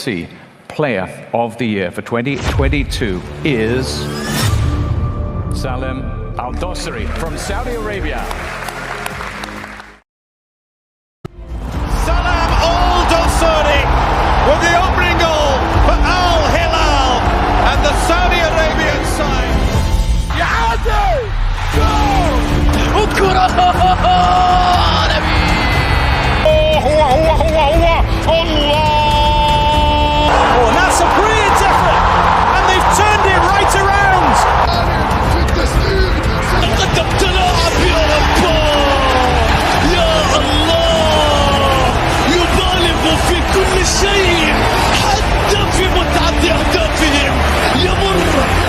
AFC Player of the Year for 2022 is Salem Al Dossari from Saudi Arabia. Salem Al Dossari with the opening goal for Al Hilal and the Saudi Arabian side. يعادل وكرة عالمي. هو الله. Oh, that's a brilliant effort and they've turned it right around. لقد تلاعب يا الله يا الله، يبالغ في كل شيء حتى في متعة أهدافهم، يمر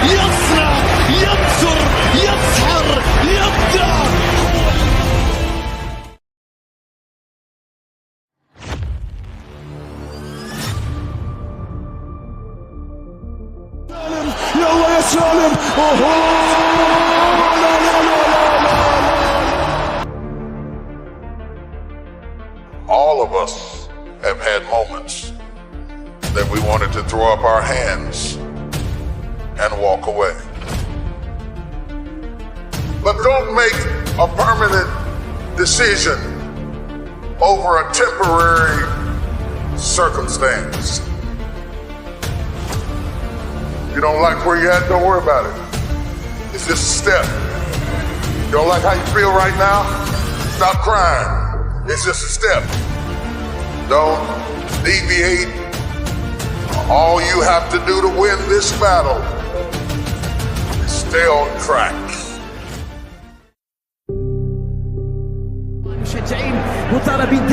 يصنع يبصر يسحر يبدع. يلا يا سالم. All of us have had moments that we wanted to throw up our hands and walk away. But don't make a permanent decision over a temporary circumstance. You don't like where you're at, don't worry about it. It's just a step. You don't like how you feel right now? Stop crying. It's just a step. Don't deviate. All you have to do to win this battle is stay on track. المشجعين مطالبين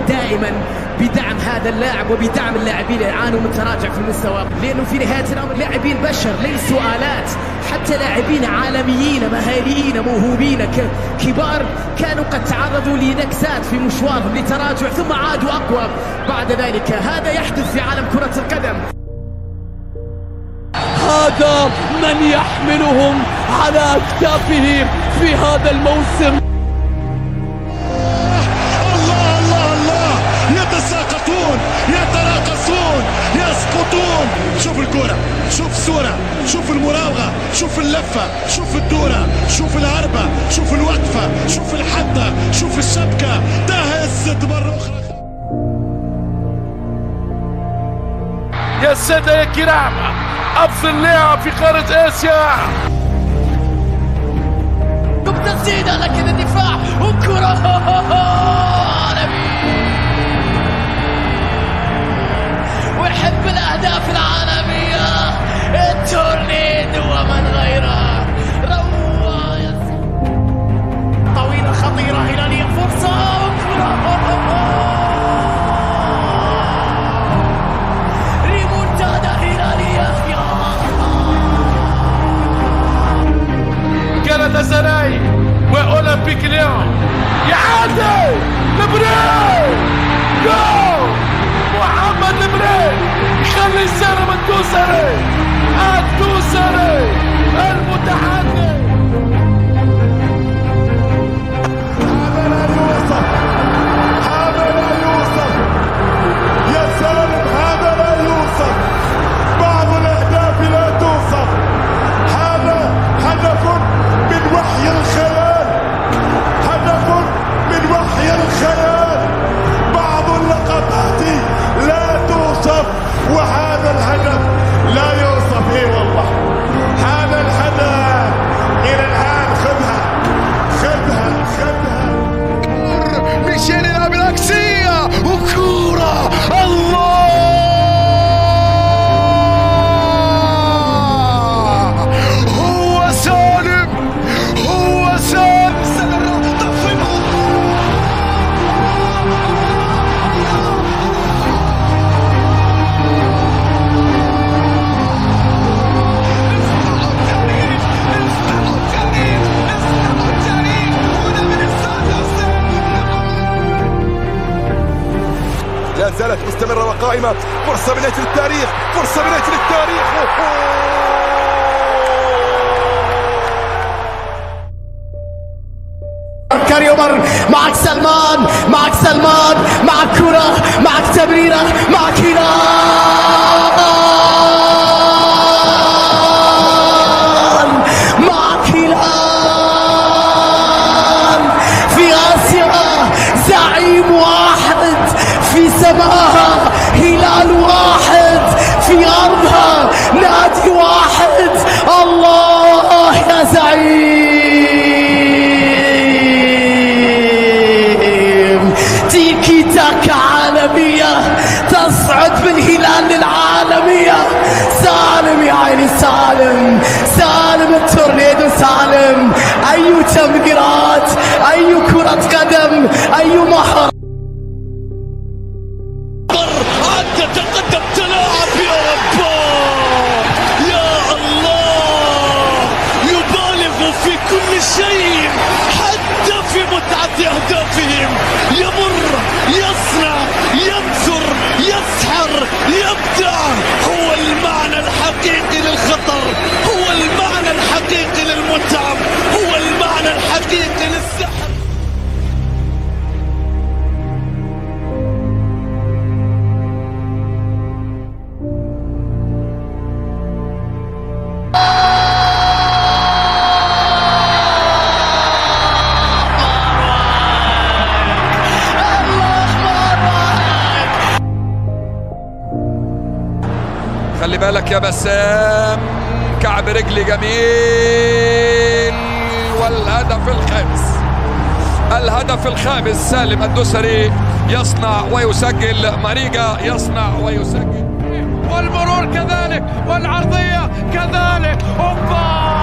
دائما بدعم هذا اللاعب وبدعم اللاعبين اللي يعانوا من تراجع في المستوى، لانه في نهايه الامر اللاعبين بشر ليسوا آلات. حتى لاعبين عالميين مهاريين موهوبين كبار كانوا قد تعرضوا لنكسات في مشوارهم لتراجع ثم عادوا اقوى بعد ذلك. هذا يحدث في عالم كرة القدم. هذا من يحملهم على اكتافه في هذا الموسم. يتساقطون يتراقصون يسقطون. شوف الكرة، شوف الصورة، شوف المراوغة، شوف اللفة، شوف الدورة، شوف الهربة، شوف الوقفة، شوف الحدة، شوف الشبكة. تهزت مرة أخرى. يا سادة يا كرام، أفضل لاعب في قارة آسيا. تسديدة لكن الدفاع وكرة عالمي. ويحب الأهداف العالمية التورنيدو ومن غيره. روعة طويلة خطيرة هلالية، فرصة ريمونتادا هلالية. جالاتاسراي وأولمبيك ليون يعادل لبري. جول محمد لبري يخلي سالم الدوسري المتحدث. هذا لا يوصف يا سالم، هذا لا يوصف. بعض الأهداف لا توصف. هذا هدف من وحي الخيال، هدف من وحي الخيال. بعض اللقطات لا توصف وهذا الهدف لا يوصف. اي والله هذا الهدف الى الان. خذها ميشيل يلعب العكسية وكورة. الله هو سالم. لا زالت مستمرة وقائمة. فرصة من أجل التاريخ، فرصة من أجل التاريخ. كاري عمر معك سلمان، معك كرة، معك تمريرة، معك هلال. نادي واحد. الله يا زعيم، تيكي تاكا عالمية تصعد بالهلال للعالمية. سالم يا عيني سالم، سالم التورنيدو سالم. أي تمريرات، أي كرة قدم، أي مهارة. أنت تقدم تلاعب يا رب، يا الله، يبالغ في كل شيء حتى في متعة أهدافهم. يمر، يصنع، ينثر، يسحر، يبدع. هو المعنى الحقيقي للخطر، هو المعنى الحقيقي للمتعب، هو المعنى الحقيقي للسحر. خلي بالك يا بسام، كعب رجلي جميل. والهدف الخامس، الهدف الخامس. سالم الدوسري يصنع ويسجل، ماريجا يصنع ويسجل، والمرور كذلك والعرضية كذلك. أوبا